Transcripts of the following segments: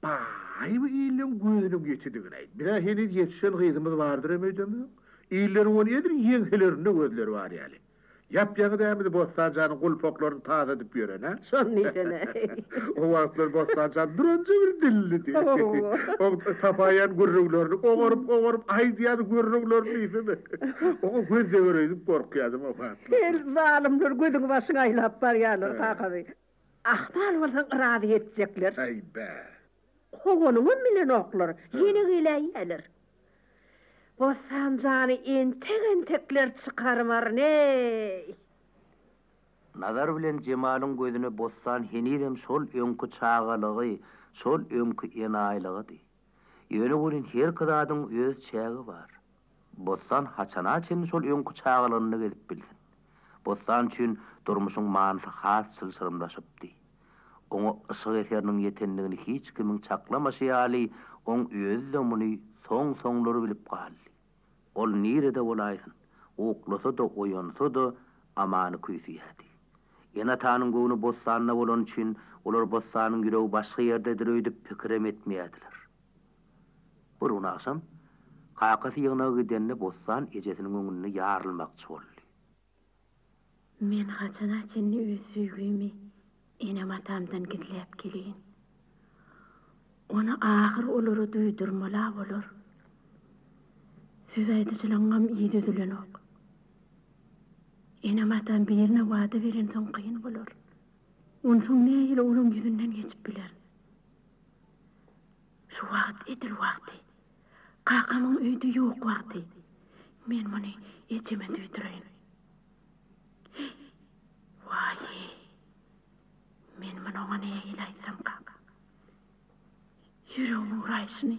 Bay bu iyiliğin gözünü geçirdiğine. Bir de henüz yetişen kızımız vardır emeydim. İyiliğin o nedir? Yengelerinde gözleri var yani. Yapyağı demedi Bostancı'nın kulpoklarını taze edip yören ha? Son neyse. O vakitler Bostancı'nın durunca bir dillidi. O tapayan gürrüklerini koğurup ay diyen gürrüklerini iyisini. O gözde göreydim korkuyadım o vakitler. El zalimler gözün başına aylap var yani kakadı. Ahmal olsan razı edecekler. Ay be. Koğunun milyon oklar yeni gile gelir. Bostancı'nı entekler çıkarmar ney? Nazar bilen Cemal'ın gözüne bossan henidem şol öňkü çağalygy, şol öňkü enaýlygy. Ýöne bolyn her kadadyň öz çägi bar. Bossan haçana çyn şol öňkü çağalygyny gezip bilsin. Bossan üçin durmuşyň manysy has çylşyrymlaşypdy. Oňa ışyk eteriniň ýetenligini hiç kimiň çaklamaşy ýaly, oň öz zamany soň-soňlary bilip galdy. Ol nirede bolaýsyn, oklasa da oýansa da amany küýsýärdi. Ýene tanyň göwüni Bossanna bolan üçin olar Bossanyň ýüregi başga ýerdedir öýdüp pikirem etmeýärdiler. Bir gün akşam kakasy ýygyna gidende Bossan ejesiniň öňünde ýarylmakçy boldy. Men haçana çenni öz süýgümi enem atamdan gizläp gelin. Onu ahir olary duýdurmala bolar. Söz aýdyjylaňam iyi düzülen ok. Enem atam birine wada beren soň kıyın bolar. Onsoň näýle onuň ýüzünden geçip biler. Şu wagt edir wagty. Kakamyň öýde ýok wagty. Men muny ejeme duýduraýyn. Why? Men muny näýle aýtsam kaka. Ýüregim uraýsyny.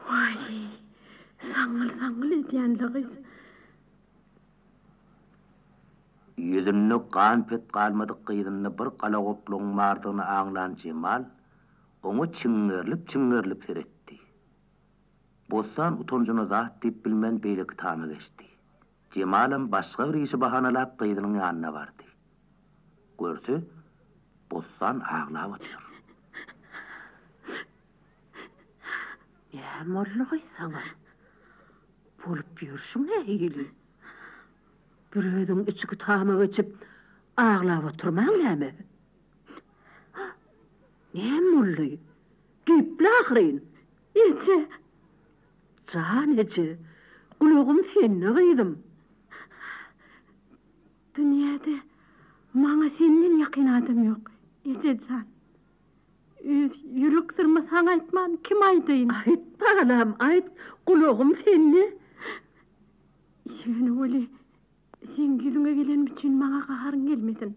Why? Saňgyl edýänligi. Ýüzünde ganpet galmadyk gyýdyny bir gala gopluň mardygyny aňlan Cemal, onu çiňňerlip seretdi. Bossan utanjyna zat diýip bilmän beýlik tamy geçdi. Cemalym başga bir işi bahanalap gyýdynyň ýanyna bardy. Görse, Bossan aglap otur. Ya morlugy saňa. Bolup ýürşüň näýili? Bürödüň içki tamy geçip aglap oturmaň näme? Ne molly? Giplagrin. Ece. Can ece. Kulağım senne gıydym. Dünyada maňa senden ýakyn adam ýok. Ece can. Ýürek sırmasaň aýtman, kim aýdyn? Aýt balam, aýt. Kulağım senne. Ýöne oli. Sen yüzüne gelen bütün maňa gaharyn gelmedin.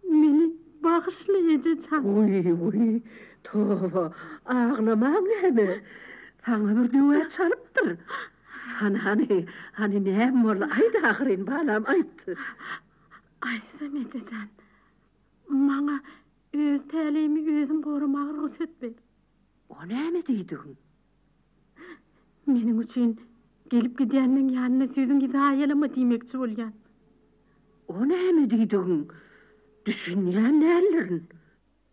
Meni bağışla Ececan. Uy, toba, ağlamaň näme? Saňa bir düwe çalypdyr. Hani näme bol? Aýt ahyryn balam, aýt. Aýsam Ececan. Maňa öz tälimi özüm gorumagy ruhsat ber. O näme diýdin? Meniň üçin gelip gidýändiň ýanyna sözüň gidäýeleme diýmekçi bolýan. O näme diýdin? Düşünýän nälerin?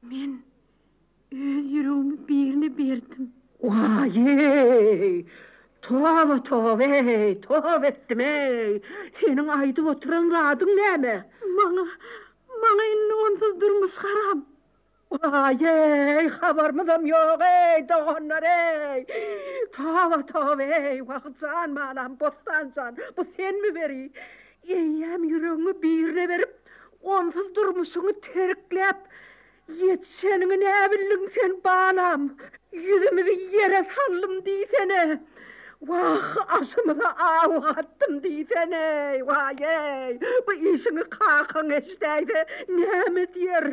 Men öz ýüregimi birine berdim. Why! Towa etdim ey! Seniň aýdyp oturan zadyň näme? Maňa indi onsuz durmuş haram. Ay, habarmydam ýok ey, doganlar ey. Towa ey, wagtjan malam Bostancan. Bu sen mi beri? Eýem ýüregimi birine berip, onsuz durmuşyňy terklep, ýetişeniňi näbildiň sen balam? Ýüzümi ýere sallym diýsene. Wah, aşymy da awatdym diýsene. Why? Bu işini kakyň eşdäýdi. Näme diýer?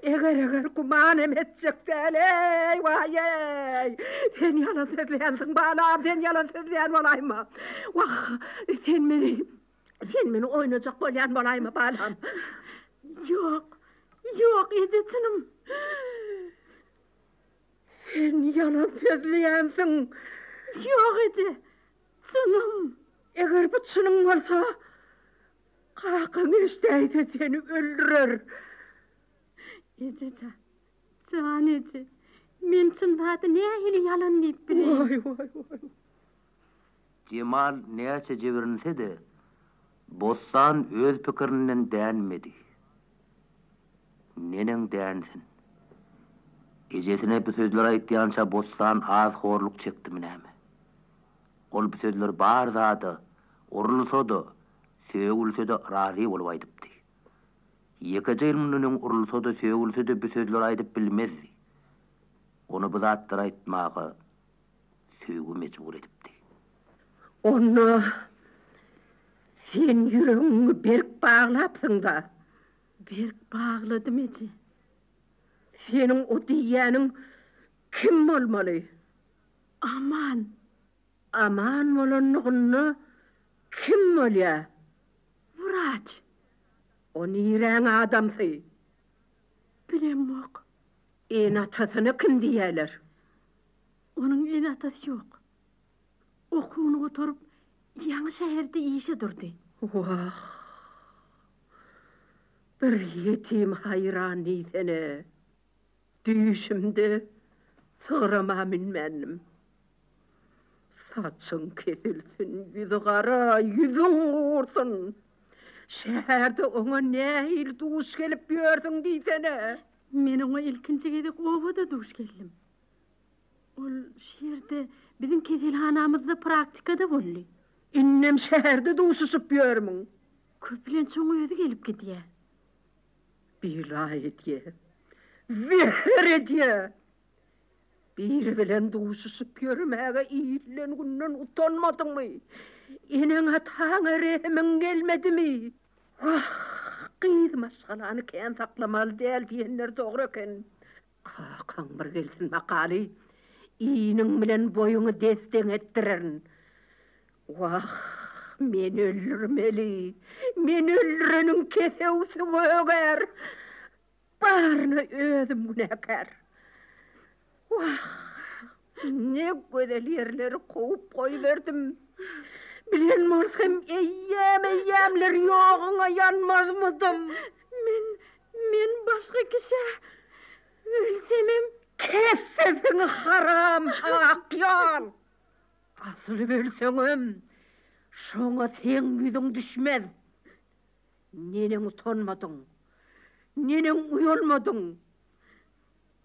Eger guman etjeksen ey, why? Sen ýalan sözlänsiň balam, sen ýalan sözlän bolaýma. Wah, sen meni oýnajak bolýan bolaýma balam. Ýok, Ejecinim. Sen ýalan sözlänsiň. Ýok edi, çynym. Eger bu çynyň bolsa, kakyň eşdäýdi seni öldürer. Edi, can edi. Men çyndaty nähili yalan diýip bilen. Vay vay vay. Cemal näçe jebirnse de Bostan öz pikirinden dänmedi. Nenen dänsin? Ejesine bu sözler aýtýança Bostan az horluk çekdi minäme. Ol bu sözler bar zady, urulsa da, söýülse de razy bolup aýdypdy. Ýeke ýylmynyň urulsa da, söýülse de bu sözler aýdyp bilmezdi. Onu bu zatlar aýtmagy söýgü mecbur edipdi. Onu sen yüreğini berk bağlapsın da. Berk bağladım edi. Senin o diýäniň kim bolmaly? Aman. Aman bolanlygyny kim bolýar? Wraç. O niräň adamsy? Bilemok. En atasyny kim diýerler? Onun en atasy ýok. Okuwuny gotaryp ýaňy şäherde işe durdy. Vah. Bir yetim hayran sene. Düşümde sığrama minmenim. Saçın kesilsin, yüzü kara, yüzün uğursun. Şehirde ona nähil duş gelip gördün diýsene. Men oňa ilkinji gezek obada duş geldim. Ol şerde bizim keselhanamyzda praktikada boldy. Innem şehirde duşusup görmüň. Köplen soň özü gelip gidýär. Bilaýetye. Zehredye. Bir bilen duşusup görmäge iýlen günden utanmadyňmy? Eneň ataňa rehmin gelmedimi? Ah, gyýdy maşgalany kän saklamaly däl diýenler dogry eken. Kaň bir gelsin makaly. İğinin bilen boyuňy desdeň etdirin. Wah, men öldürmeli. Men öldüreniň kesewsi göger. Barny özüm günäkär. Wah, ne gödel yerleri kovup koyverdim. Bilen bolsam eýýämler ýogyňa yanmazmydım. Men başga kişi ölsemem. Kesesini haram akyal. Asyl ölseňem, şoňa sen ýüzüň düşmez. Nenen utanmadyň? Nenen uýalmadyň?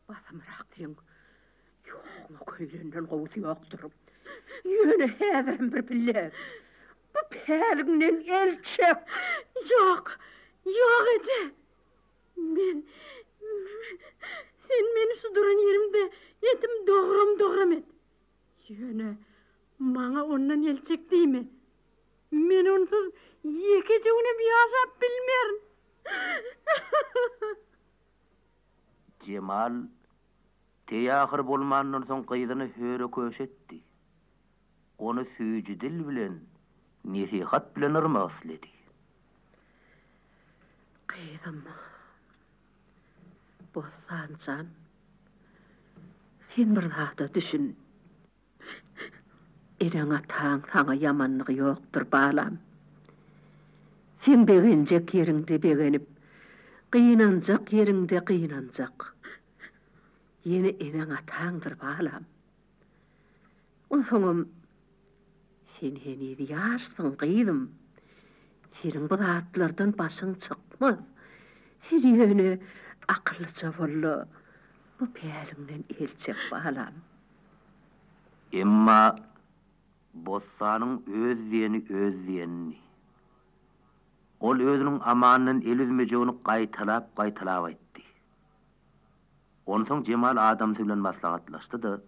Basymrak diýen, ýogyňa köýlenden gowsy ýokdur. Ýöne häzir bir pille. Bu päliginden elçek. Yok edi. Sen meni şu duran yerimde yetim doğram et. Ýöne, maňa ondan elçek diýme. Men onsuz ýekeje güne ýaşap bilmerim. Cemal teýahir bolmandan soň gyýdyny höre köşetdi. Onu süýji dil bilen, nesihat bilen ırmak isledi. Gyýdym. Bosancan. Sen bir zata düşün. Ereň ataň saňa ýamanlygy ýokdur balam. Sen begenjek ýeriňde begenip, gynanjak ýeriňde gynanjak. Ýene ereň ataňdyr balam. Onsoňam sen henüz ýaşsyň gyýdym. Senin bu zatlardan başyň çykmaz. Sen ýöne akyllyca bolla bu päliginden elçek balam. Emma Bossanyň öz diýeni. Ol özüniň amanynyň el üzmejegini gaýtalap aýtdy. Onsoň Cemal adam bilen maslahatlaşdy da,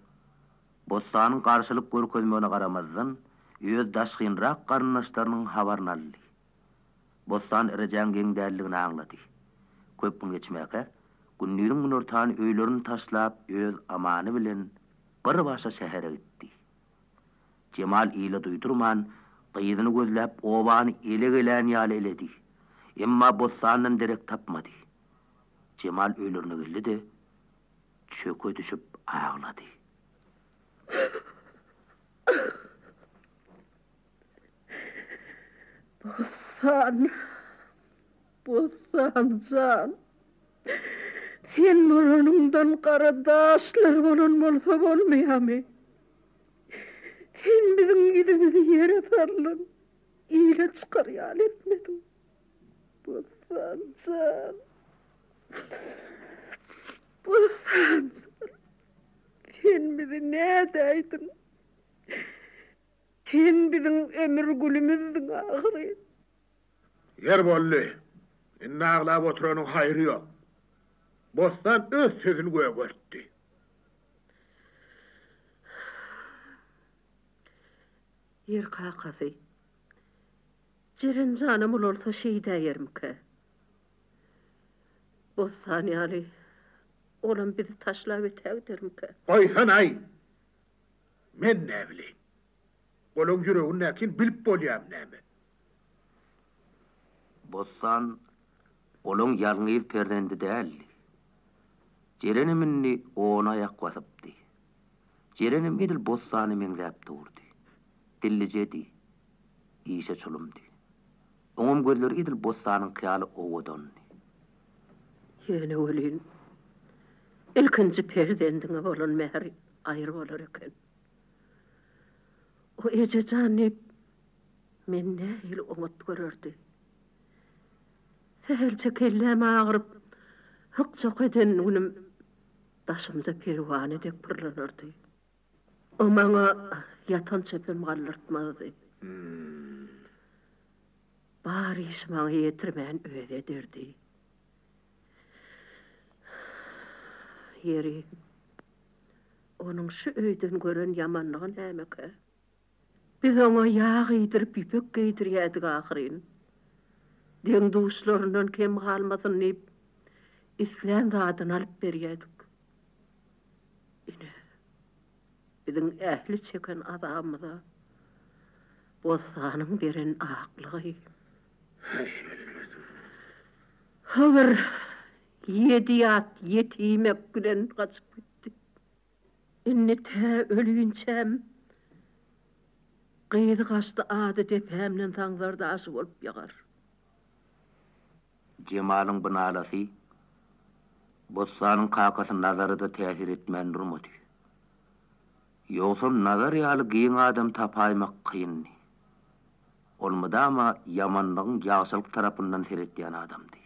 Bossanyň garşylyk görkezmegine garamazdan öz daşgynrak garnaşlarynyň habaryny aldy. Bossan erejen geňdäligini aňlady. Köp gün geçmäke, günnüriň günortany öýlerini taşlap öz amany bilen bir başa şähere gitdi. Cemal ýyly duýdurman, gyýdyny gözläp obany ele gelen ýaly eledi. Emma Bossanyň derek tapmady. Cemal öýlerine geldi de çöke düşüp aýaglady. Bosancan. Sen bolanından qaradaşlar bolan bolsa bolmayamy. Sen bizim gidimizi yere sarlan. İyle çıkar yal etmedin. Bosancan. Bosancan. Sen bizi ne edeydin? Sen bizim ömür gülümüzdün ahiri. Yer bolly. Inna ağlap oturanın hayrı yok. Bostan öz sözünü göğörtti. Yer kakası. Cirin canım olursa şey deyirim ki. Bostan yali. Olan bizi taşla ve tegdirim ki. Oysan ay. Men ne bileyim. Kolun yüreğin nekin bilip bolyam nemi. Bossan olun yalňyz perdendi däl. Jereniminni ona ayak basypdy. Jerenim edil bossany meňzäp durdy. Dillejedi. İşe çolumdy. Oňum gözleri edil bossanyň kıyaly owadondy. Yeni ölün. İlkinci perdendiňe bolan mehr aýry bolar eken. O ece janyp men nähil umut görerdi. Sehelçe kellem ağırıp, hıkçak eden günüm daşımda pervan edek pırlanırdı. O bana yatan çöpüm kallırtmadı. Bari iş bana yetirmen öyle derdi. Yeri, onun şu öyden gören yamanlığın hemeke. Biz ona yağ giydirip, ipek giydiriydik ahirin. Den duşlarından kim kalmasın deyip, İslam adını alıp beriydik. Yine, bizim ehli çeken adamıza, Bosanın beren aklığı. Hıvır, yediyat, yetimek gülen kaçıp gitti. İnne te ölüyünçem, qeydi kaçtı adı tepemden taňlarda aşıp olup yagar. Cemalyň bynalasy Bossanyň kakasy nazaryda täsir etmän durmady. Ýogsa nazar ýaly giň adam tapaýmak kyndy. Olmadama yamanlygyň ýagşylyk tarapyndan seretýän adamdy.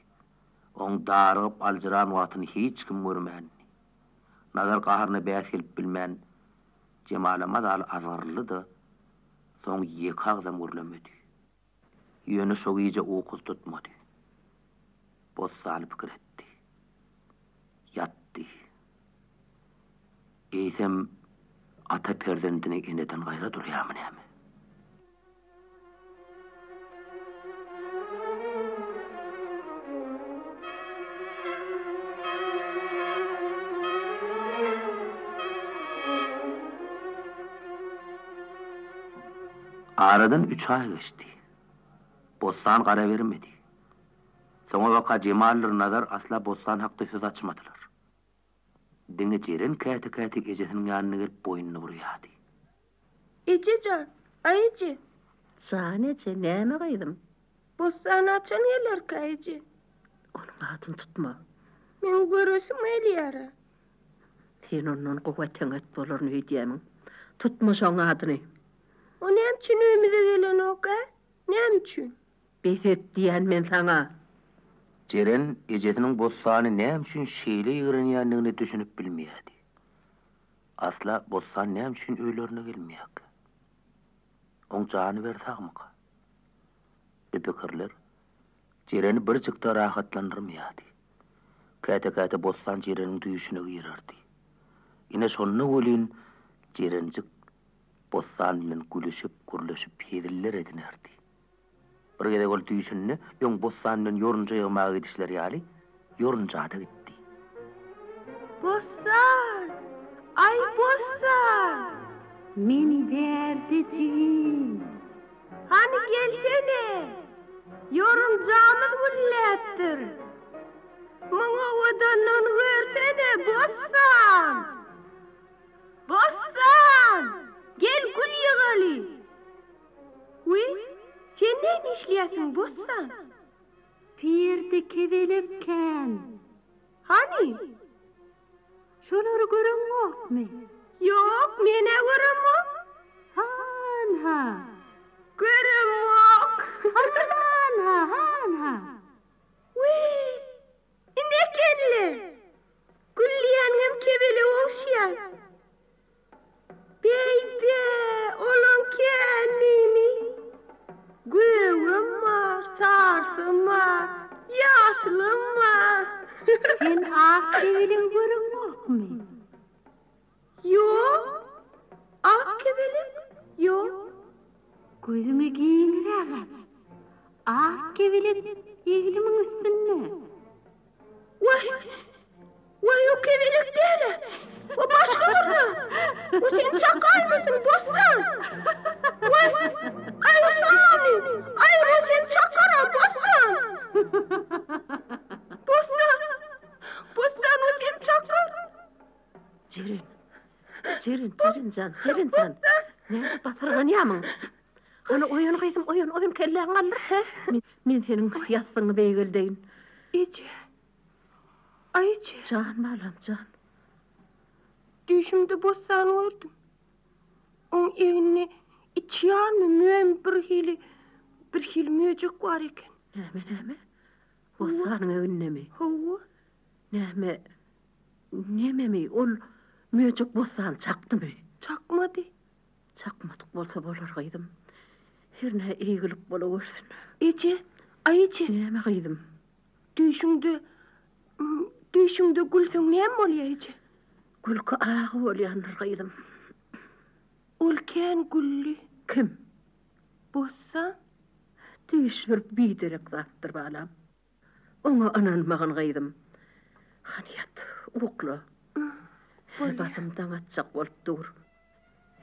Oň daryp aljaran watyny hiç kim görmändi. Nazar gaharyny bäs gelip bilmän Cemalama da azarlydy. Soň ýeki agzam görlemedi. Ýöne şogyjy okuz tutmady. Bossany pikir etdi. Yatdy. Eýsem ata perdendini eneden gaýra durýarmy näme? Aradan 3 ay geçti. Bostan gara vermedi. Soňa waka Cemallar nazar asla Bostan hakda söz açmadylar. Diňe jeren käte-käte ejesiniň ýanyna gelip boýnuny burýady. Ececan, ayıcı. Sanece näme gaýdym? Bostan açan ýerler kayıcı. Onun adyny tutma. Men görüsüm elýär. Sen ondan gowatyn et bolarny diýämiň. Tutma şoň adyny. O nämçin öýümüze gelen oka? Nämçin? Beset diýän men saňa. Jeren ejesiniň Bossany näme üçin şeýle ýigrenýändigini düşünüp bilmeýärdi. Asla Bossan näme üçin öýlerine gelmeýär? Oň jany bersagmyk? Epikirler Jereni bir çykda rahatlandyrmaýardy. Käte-käte Bossan Jereniň düýüşine girerdi. Ine şonu bolyn Jerenjik Bossan bilen gülüşüp, gürleşip pediller edinerdi. Bir gede ol düýüşünni ýoň Bossan bilen ýorunja ýygmagy gidişler ýaly, ýorunjada gitdi. Bossan! Ay Bossan! Meni derdicim. Hani gelsene! Yoruncamız güllätdir. Maňa odandan görsene Bossan! Bossan! Gel gül ýygaly. Uy, sen näme işleýärsiň Bossan? Pirdi kevelepken. Hani? Şolary görenmi? Yok, mene görem o. Ha. Görem o. Ha. Wee! Inde kelle. Gülliyanım kebele oşya. Beyde, olan kendini. Güvüm var, sarsım var, yaşlım var. Sen ak kevelin görenmi? Yok. Ak kebele? Yok. Gözüňe giýinir agat. Ak kevelin eýlimiň üstünde. Vay o kevelik değil. O başka orada. O sen çakal mısın bostan? Ay Sami. Ay o sen çakal bostan. Bostan o sen çakal. Jerin can. Ne batırgan ýamyň? Hany oyun gyýdym, oyun kelläň alır. Men seniň ýassyňy beýgeldeýin. Ayıcı. Can balam, can. Düşümde bostan gördüm. Onun evine içiyar mı mühim bir hil müyecek var eken. Näme? Bostanyň öňündemi? Hova. Näme ol möjek bostan çakdymy? Çakmadı. Çakmadyk bolsa bolar gyýdym. Herne eýgilip bola görsün. Ayıcı. Näme gyýdym? Düşümde gülsün näme bolýar ayıcı? Gülki agy bolýandyr gyýdym. Ulken gülli. Kim? Bossan. Düşür biderek zatdyr balam. Oňa ananmagyny gyýdym. Hanyat, ukla. Basymdan atjak bolup dur.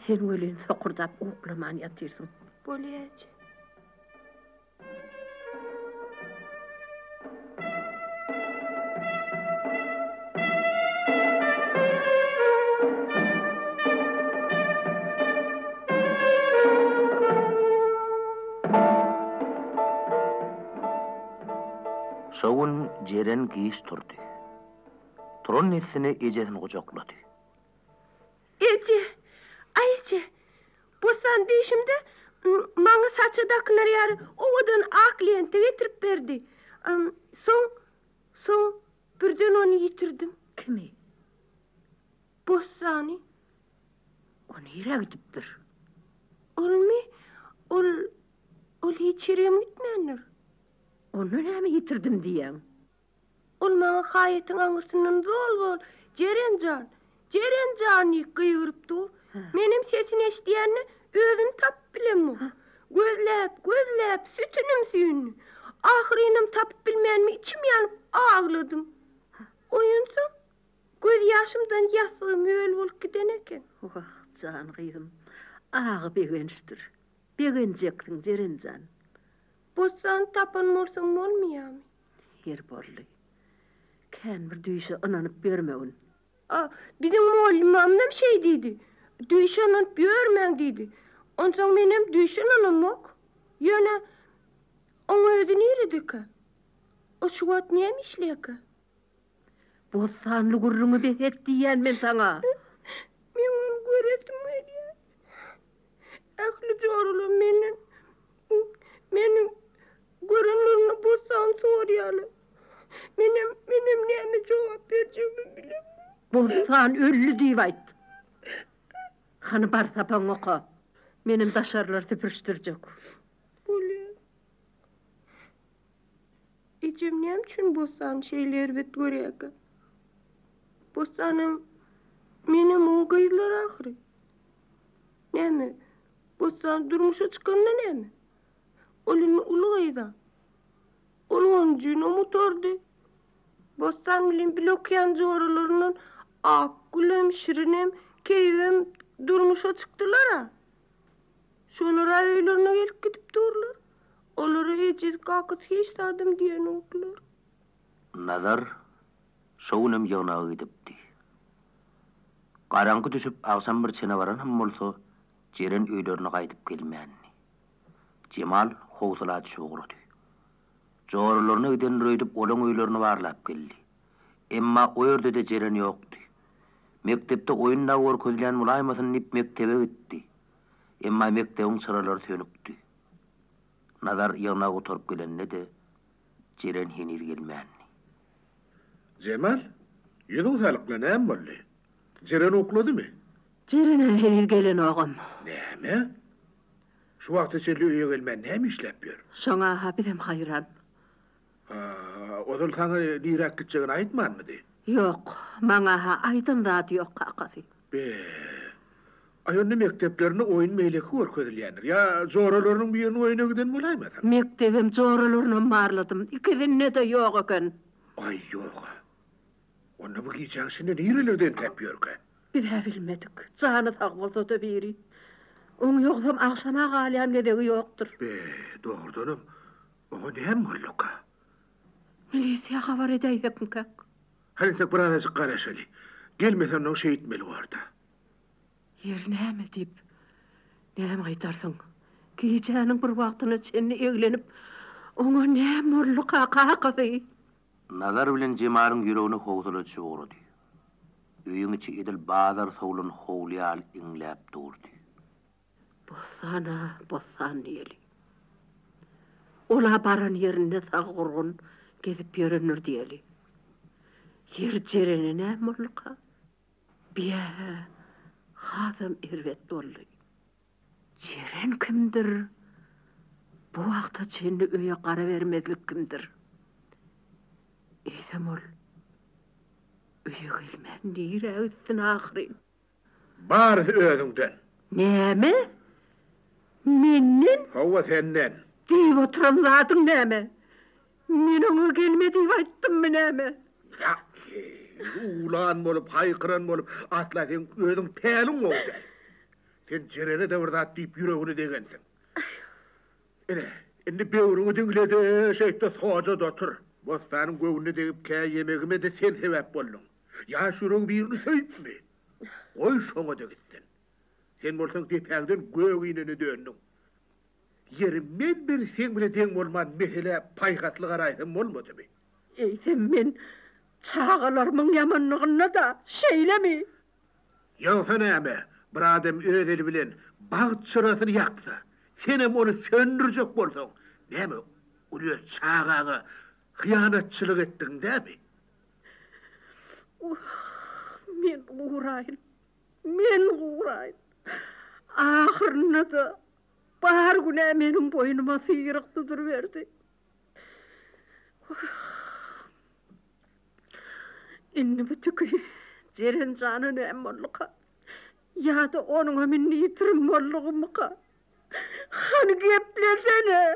Sen welin sokurdap uklaman ýatyrsyň. Bolýar. Şowun jeren giýiş turdy. Turan nesini ejesini gojaklady. Ayıcı. Bossan düşümde maňa saçydakylar ýary owadan ak lente getirip berdi. Soň birden onu ýitirdim. Kimi? Bossany. O nereye gidipdir? Ol hiç ýerem gitmendir. Onu näme ýitirdim diýen? Ol maňa haýatyň aňyrsyndan zol. Jerenjan ýykyryp dur. Menim sesini eşdiýänni özüm tap bilemmi? Gözläp sütünüm süýünni. Ahyrynam tapyp bilmänmi içim ýanyp ağladım. Oýunsa göz ýaşymdan ýasygym öl bolup giden eken. Can gyýdym. Agy begençdir. Begenjekdiň Jerenjan. Bossan tapan bolsaň bolmaýarmy? Yer bolly. Kän bir düýşe ananyp bermegin. Bizim moğullimamnam şey diýdi. Düýşe ananyp bermeň diýdi. Onsoň menem düýşe ananmak. Ýöne oň özi nerede? O şu wat näme işleýär? Bossanly gurrumy behet diýen men saňa. Men onu göredim öyle. Ähli jorulum menim görünürünü bossan sorýaly. Menim näme jogap berjegimi bilem. Bossan öllü diýip aýt. Hany bar sapaň oka. Menim daşarlar süpürüşdirjek. Bolýar. Ejem näme üçin bossan şeýler bet görýär? Bossanym menim oňgyzlar ahyry. Näme? Bossan durmuşa çykanda näme? Olun uluyda. Olun jüno motordy. Bossan bilen blokyan joralarynyň ak gülüm şirinim keýwem durmuşa çykdylar ha. Şonlara öýlerine gelip gidip durlar. Olary ejiz kakıt hiç tadım diýen oklar. Nazar şowunum ýagna gidipdi. Garangy düşüp agşam bir çene baran hem bolsa jeren öýlerine gaýdyp gelmänni. Cemal howsala düşüp. Jorlaryny giden röýdüp olan öýlerine barlap geldi. Emma o yerde de Ceren yoktu. Mektepte oyunla görkezlen mulaymasın nip mektebe gitti. Emma mektebin sıraları sönüktü. Nazar yana oturup gelenne de Ceren henir gelmänni. Cemal, yedin salıkla näme boldy? Ceren okudy mı? Cerene henir gelen oğum. Näme? Şu wagtda çeli öýe gelmän näme işläp ýör? Şoňa habidem hayran. Odul sana lirak gitjegini aýtmanmydy? Yok, maňa aýdym zat ýok kakasy. Be. Aýony mekteplerini oyun meýleki görkezilýändir. Ya zoralaryň birini oýuna giden bolaýmy? Mektebim zoralaryny marladım. İkisinde de yok eken. Ay ýok. Onda bu giýjäň şinde nirelerden täpýärkä? Bir bilmedik. Canı sag bolsa da biri. Oň ýoksam akşama galýan gedegi ýokdur. Be, doğrudanım. O näme bolýaka? Milisiýa habar edäýsekmi kak? Hadi sen biraz garaşaly. Gelmesen o şey etmeli orada. Yer näme dip? Näme aýtarsyň? Giýjäniň bir wagtyny seni eglenip, oňa näme bolýaka kakasy? Nazar bilen Cemal'ın yüreğini howzulaçy uğradı. Öýüň içi edil bazar sowlun howlyal inläp durdy. Bosan diyeli. Ola baran yerinde sağurun, gezip yörünür diyeli. Yer cerenine murluka. Biye, hazım irvet dolly. Ceren kimdir? Bu wagtda çenli öýe qara vermezlik kimdir? Eýsem ol. Öýe gelmän dirä üstün ahry. Bar özüňden. Näme? Mennen? Hawa senden. Diýip oturan zatyň näme? Men oňa gelmedi diýip aýtdymmy näme? Ya, ulan bolup, haýkyran bolup, atla sen özüň täliň boldy. Sen Cerene de bir zat diýip ýüregini degensiň. Indi böwrüňi diňledi, şeýtde soja da otur. Bostanyň göwünde degip kä yemegime de sen sebäp boldun. Ya şurun birini söýtmi? Oy şoňa da gitsin. Sen bolsaň tepäňden göwünini döndüň. Yerim men bir sen bile deň bolman mesele paýgatly garaýsam bolmadymy? Eýsem men çağalarmyň ýamanlygyna da şeýlemi? Ýogsa näme? Bir adam öz eli bilen bagyt çyrasyny ýaksa, sen hem onu söndürjek bolsaň, näme? Uly çağaga hyýanatçylyk etdiň dämi? Men guraýyn. Ahyrynda da bar güne meniň boýnuma syýryk tutur berdi. Indi bu tükü Ceren jany näme bolýaka? Ya da onuňa men ýitirim boldugymyka? Hani geplesene.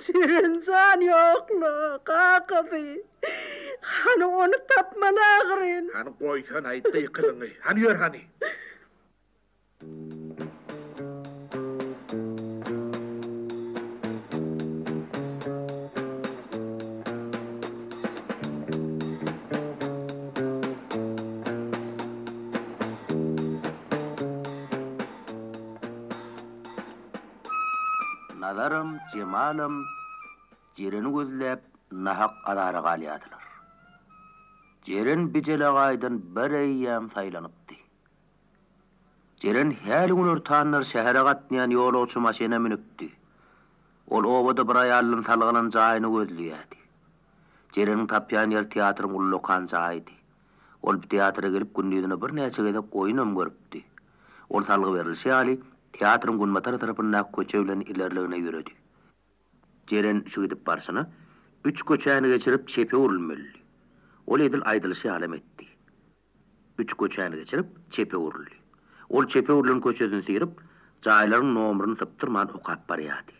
Ceren jan ýoklu, kakasy. Hani onu tapmalagyryn. Hani koysan aýtdy ýykylyňy. Hani ýör hani. Nazarım, Cemal'ım, Ceren'i gözläp nahak adara galýadylar. Ceren bijele gaýdan bir eýýäm saýlanypdy. Ceren häli gün örtanlar şähere gatnaýan ýolagçy maşina minipdi. Ol obada bir aýalyň salgynan jaýyny gözleýärdi. Ceren'iň tapýan ýer teatryň ullukan jaýdy. Ol bu teatra gelip gündüzüne bir näçe gezip oýunam görüpdi. Ol salgy berilýär, teatrın günmatara tarapyndan köçe bilen ilerlegine ýüredi. Ceren şu gidip barsyna 3 köçäni geçirip çepe urilmeli. Ol edil aýdylşy alem etdi. 3 köçäni geçirip çepe urildi. Ol çepe urilen köçeden sirip jaýlaryň nomeryny syptyrman okap barýardy.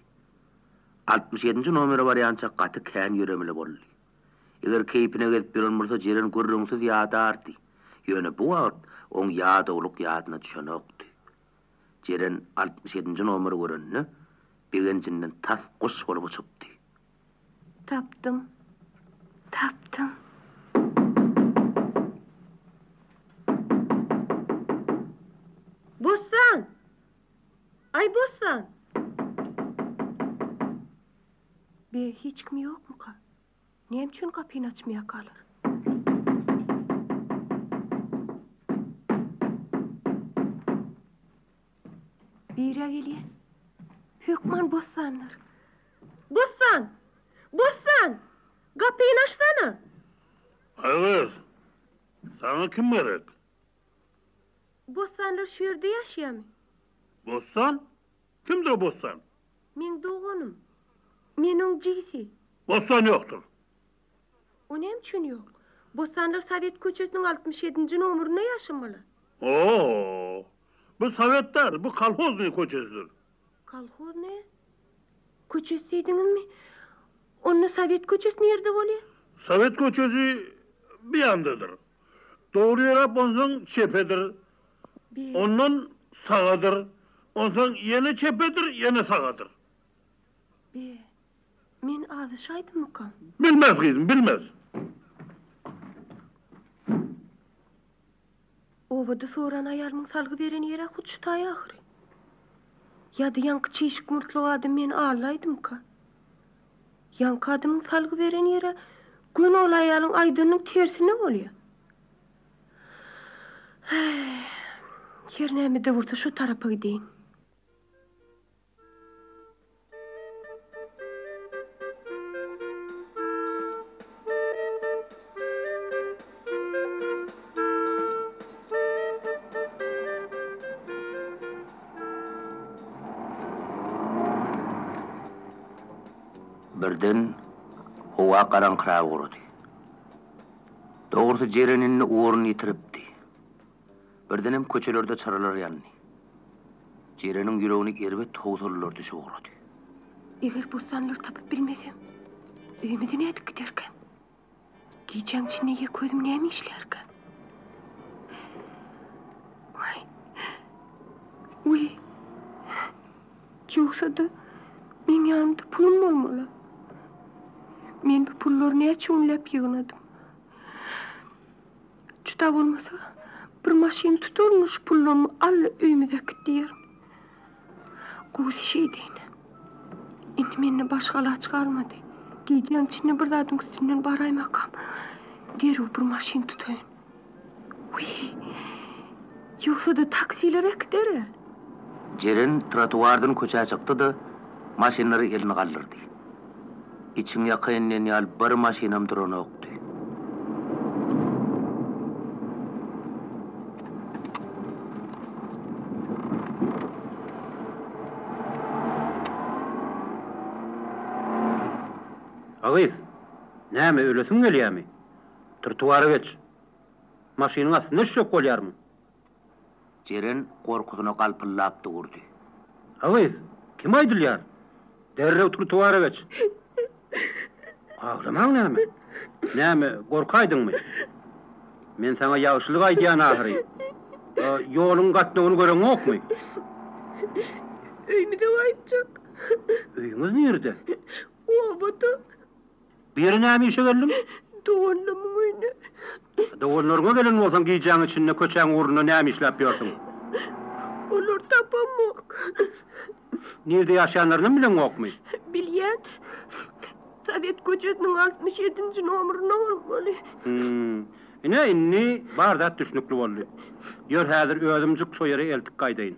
67-nji nomere barýança gaty kän ýüremli boldy. Eger keypine gelip birilmese Ceren gürrüňsiz ýadardy. Ýöne bu wagt oň ýada uluk ýadyna düşenokdy. Ceren 67-nji nomeri görünni, bigencinden tas goş bolup çykdy. Tapdım. Bossan! Ay Bossan! Be hiç kim yok mu ka? Näme üçin kapyny açmaya kalır? Bire gelýär. Hökman bossanlar. Bossan! Bossan! Kapyny açsana. Ağız. Sana kim gerek? Bossanlar şu yerde yaşayamy. Bossan? Kimdir o Bossan? Men doğanım. Menin jigisi. Bossan yoktur. O nem üçin yok? Bossanlar Sovet köçesinin 67-nji nomerine yaşamalı. Oo. Bu Sovetler, bu kolhozny köçesidir. Kolhoz ne? Köçesi diýdiňizmi? Onda Sovet köçesi nerede bolýar? Sovet köçesi bir yandadır. Doğru yere ondan çepedir. Ondan sağadır. Ondan yine çepedir, yine sağadır. Men azyşaýdym mykam? Bilmez kızım, bilmez. Ovada soran ayarmyň salgy beren ýere huçtaý ahry. Ýa-da ýanky çeşik murtly adam men ağlaýdymka. Ýanky adamyň salgy beren ýere gün ol aýalyň aýdynyň tersine bolýar. Her näme-de bolsa şu tarapa gideýin. Birden howa garaňkyragy gurdy. Dogrusu jerenini uğrunu yitiripdi. Birdenem köçelerde çaralar ýandy. Jerenin ýüregini erbet towzurlar düşüp gurdy. Eger bossanlar tapyp bilmesem, öýümden edip giderken. Giýjäň çinege közüm näme işlerken? Uy. Ýoksa-da men ýanymda pulum bolmaly. Men bu pulları näçe unlap ýygnadym. Juda bolmasa, bir maşin tuturmuş pullarımı alla öýüme däkdir. Gowy şeýdin. Indi meni başgala çykarmady. Giýjäň çinne bir zadyň üstünden baraýmakam. Derew bir maşin tutaýyn. Uy. Ýoksa-da taksiler ekdere. Jeren trotuardan köçe çykdy da maşinlary eline galdyrdy. İçin ýakyndan ýaly bir maşinam durany okdy. Ağız, näme ölesin gelýärmi? Trotuara geç. Maşynyň aslynda şok bolýarmy? Jeren gorkusyna galpyllap durdy. Ağız, kim aýdylýar? Derrew trotuara geç. Ağlamaň näme? Näme, gorkaýdyňmy? Men sana ýagşylyk aýdýan ahry. Ýoluň gatnagyny göreň okmy? Öýümde aýtjak. Öýüňiz nerede? Ovada. Bir näme işe geldim? Doğanlamın öýüne. Doğanlarga gelen bolsaň giýjäň içinde köçäň uğruna näme işläp ýörsiň? Olar tapamak. Nerede ýaşaýanlaryny bilen okmy? Bilýän. Sovet köçesiniň 67-nji nomeryna bolmaly. Inni bardat düşnükli boldy. Ýör häzir özümjik şo ýere eltik gaýdaýyn.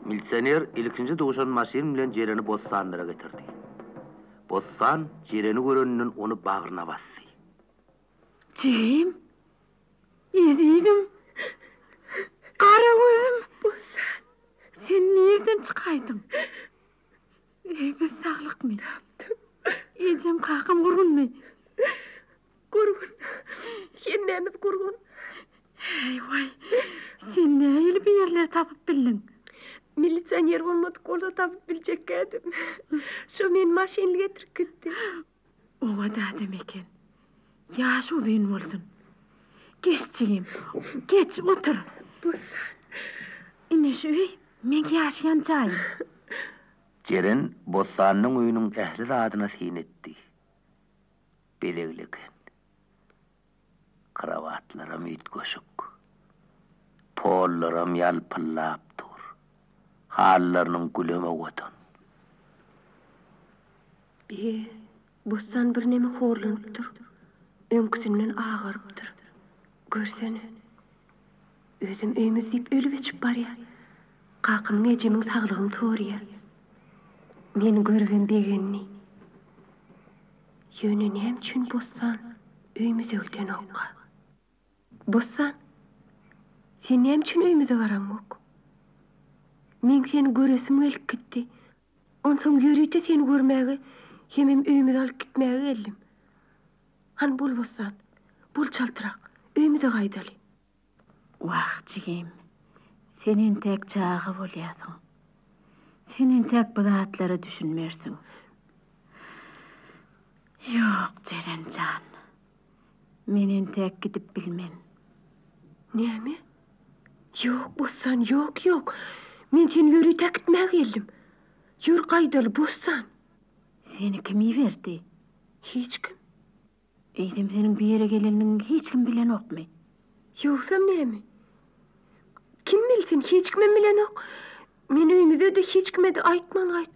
Militsioner ilkinji duşan maşin bilen Jereni Bossanlara getirdi. Bossan Jereni göreninden onu bagryna bassy. Jerim. Ezidim. Kara gözüm. Bossan. Sen nereden çıkaydın? Ebe sağlık mı? Ecem kakam kurgunmy? Kurgun. Hennemiz kurgun. Eyvay. Sen näýeli bir yerler tapyp bildin? Militsioner bolmadyk bolsa tapyp biljek edim. Şu men maşinli getirip gitdi. Oňa da demeken. Ýaş uzun bolsun. Geç çiğim. Geç otur. Bossan. Ine şu öy. Men yaşayan çayım. Jeren Bossanyň öýüniň ähli zadyna sin etdi. Belegliken. Kravatlaram ütgoşuk. Pollaram yalpyllap dur. Hallarynyň güleme gotan. Bossan bir neme horlanypdyr. Öňküsinden agyrypdyr. Görsene. Özüm öýümiz diýip ölüp içip barýar. Kakymyň ejemiň saglygyny sorýar. Men görgem begenni. Ýöne näme üçin Bossan öýümize öten okka? Bossan, sen näme üçin öýümize baranmok? Men seni göresim gelip gitdi. Onsoň ýürüýte seni görmäge, hemem öýümize alyp gitmäge geldim. Han bul Bossan, bul çaltyrak, öýümize gaýdaly. Wagtjygym, senin tek çağı bolýasyň. Senin tek bu zatlara düşünmersin. Yok Cerencan. Menin tek gidip bilmen. Näme? Yok Bossan, yok. Men seni ýürüýte gitmäge geldim. Ýür gaýdaly Bossan. Seni kim verdi? Hiç kim. Eýdim senin bir yere gelenini hiç kim bilen okmy. Yoksam näme? Kim bilsin, hiç kim bilen ok. Men öýümize de hiç kime de aýtmam.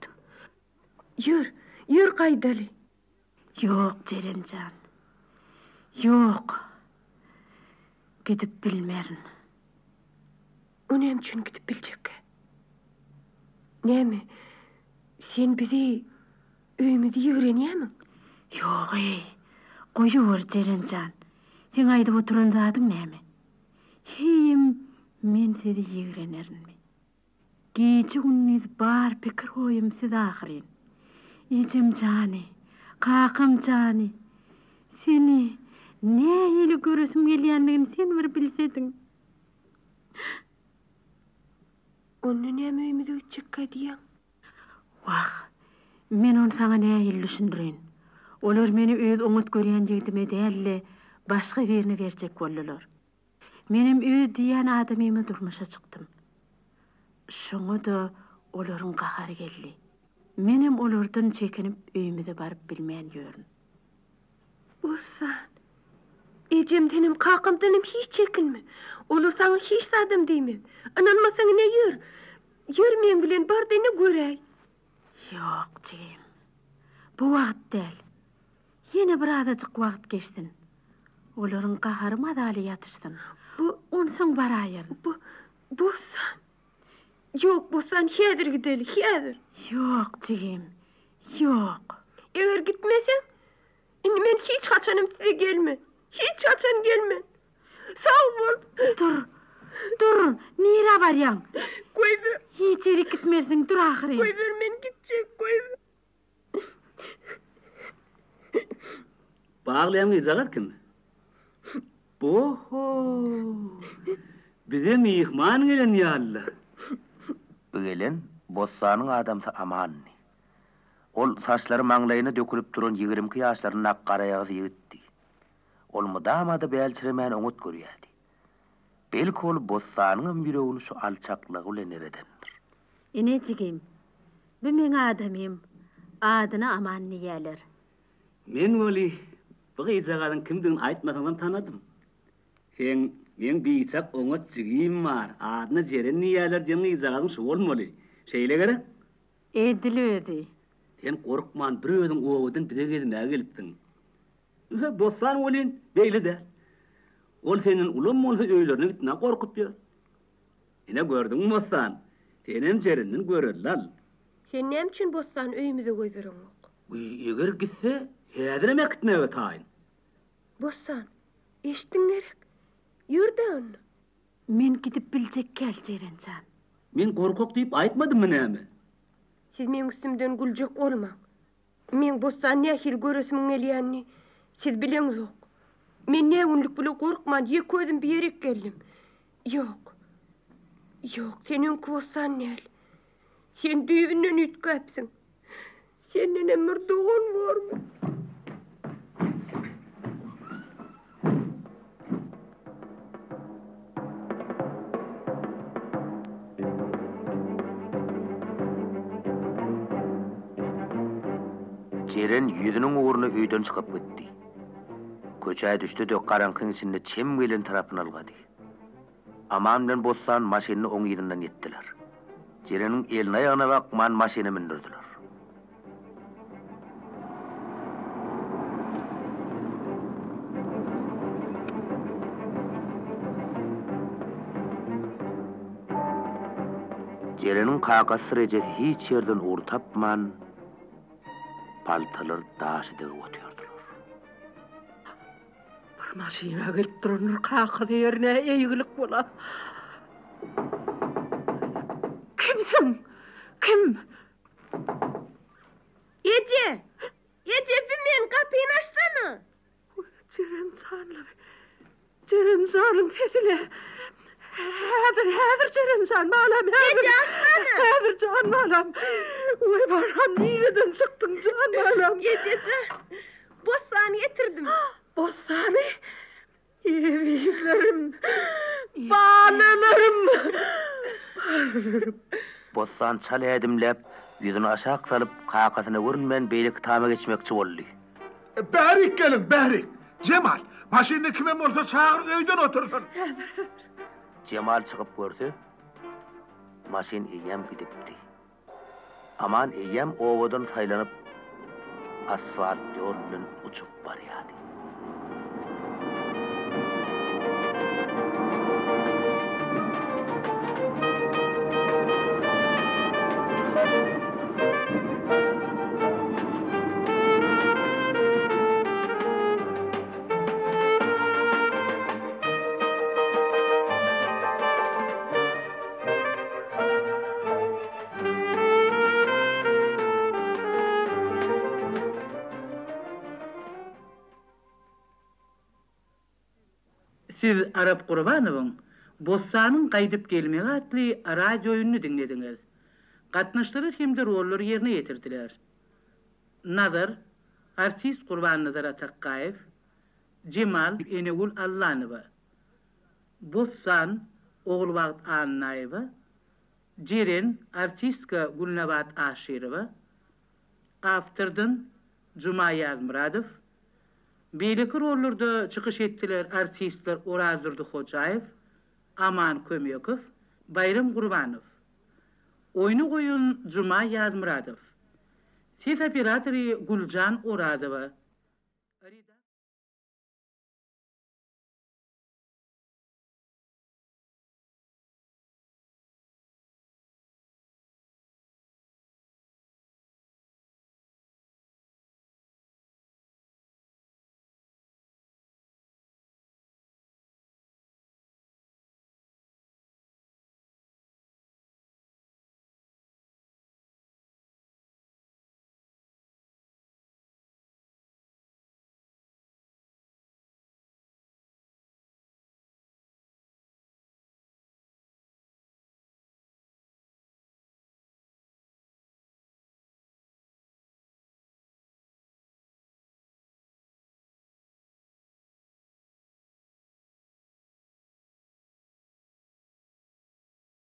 Ýür gaýdaly. Yok Cerencan. Yok. Gidip bilmerin. O näme üçin gidip biljek? Näme? Sen bizi öýümizi ýigrenýärmi? Yok Goýuwer Cerencan. Sen aýdyp oturan zadyň näme? Hem men seni ýigrenermi? Gece gündüz bar pikir hoyum siz ahirин. Ecem cani, kakım cani. Seni ne ili görüsüm gelýändigini sen bir bilsedin. Onu näme öýümize gitjekkä diýäň? Wah, men onu sana ne ili düşündirin. Olar meni öz oňat görýän jigitime dälle başga birini berjek bolýarlar. Menim öz diýen adamymy durmuşa çykdym. Şoňa da olaryň gahary geldi. Menim olardan çekinip öýümize baryp bilmän ýörün. Bossan, ejemdenim, kakymdanym hiç çekinme. Olar sana hiç sadym diýmem. Ananmasaň ne ýür? Ýür men bilen bardyny göräý. Yok Cem, bu wagt däl. Yine bir azajyk wagt geçsin. Olaryň gahary madaly ýatyrsyn. Onsoň baraýar. Bossan. Yok Bossan, häzir gideli, häzir. Yok Cem, yok. Eger gitmeseň, indi men hiç haçanym size gelme. Hiç haçan gelme. Sağ bol. Dur, nire barýaň? Goýber. Hiç ýere gitmersiň, dur ahyry. Goýber, men gitjek, goýber. Bağlayan izagat kim? Boho. Bize mihman gelen ya Allah. Bu gelen Bossanyň adamsa Amanny. Ol saçlary maňlaýyna dökülip duran 22 ýaşlaryň ak garaýagy ýigitdi. Ol mudamada bälçiremän oňat görýärdi. Belki ol Bossanyň ýüregini şu alçaklygy bilen eredendir. Enejigim, bu men adamym. Adyna Amanny ýerler. Men oli bu izagadyň kimdigini aýtmasaňam tanadym. Men biçak oňat jigim bar. Adyna Jeren ýerler diýen izagadyň şu bolmaly. Şeýle gerek? Edilýärdi. Sen korkman, bir özüň owadan bize gelipdiň. Bossan olin beýle de. Ol senin ulum bolsa öýlerine gitne korkutýar. Ine gördüň Bossan, senem Jerenden görerler. Sen näme üçin Bossan öýümize göýberýäň? Eger gitse, häzir emek gitmege taýyn. Bossan, eşitdiň gerek. Ýürde onu. Men gidip biljek gel Cerencan. Men korkak diýip aýtmadymmy näme? Siz men üstümden güljek bolmaň. Men Bossan nähil göresim gelýänini siz bileňiz ok. Men ne günlük bile korkman, ýek gözüm bir ýerek geldim. Yok, senin Bossan näl. Sen düýbinden ütkäpsiň. Senden emir doğun varmy? Jeren yüzünün uğruna öýden çykyp gitdi. Köçäe düşdi de garankyň içinde çem gelen tarapyna algady. Aman bilen Bossan maşynyny oň ýerinden ýetdiler. Jereniň elini aýagyna bakman maşyny mindirdiler. Jereniň kakasy rejesi hiç ýerden uğur tapman, paltalar daşydyg otýardylar. Maşina gelip duranlar kakada yerine eýgilik bola. Kimsin? Kim? Ece! Ece bir men kapyny açsana. Ceren zanım dediler. Häzir Ceren zan malam. Ece açsana. Häzir can malam. Oy baram nireden çıktın can malam. Ececi, Bossan getirdim. Bossanı. Yeviklerim. Banalarım. Bossan çal edimlep, yüzünü aşağı salıp kakasyna görünmän beýlik tama geçmekçi boldy. Bärik gelin, bärik. Cemal, maşyny kimem bolsa çağır, öýden otursun. Cemal çykyp görse, maşyn eýem gidipdi. Aman eýem owadan saýlanyp asfalt ýol bilen uçup barýardy. Siz Arap Gurbanowyň Bossanyň gaýdyp gelmegi atly radio öýünü dinlediňiz. Gatnaşdyry hemde roller ýerine ýetirdiler. Nazar, artist Gurban Nazar Ataqaýew, Cemal Enegul Allanowa, Bossan Oglubagt Annaýewa, Jeren artistka Gulnabat Aşyrowa, awtordan Juma Ýazmuradow, beýleki rollarda çykyş etdiler artistler Orazurdy Hojaýew, Aman Kömekow, Bayram Gurbanow. Oyunu goýun Juma Ýazmuradow. Ses operatory Guljan Orazowa.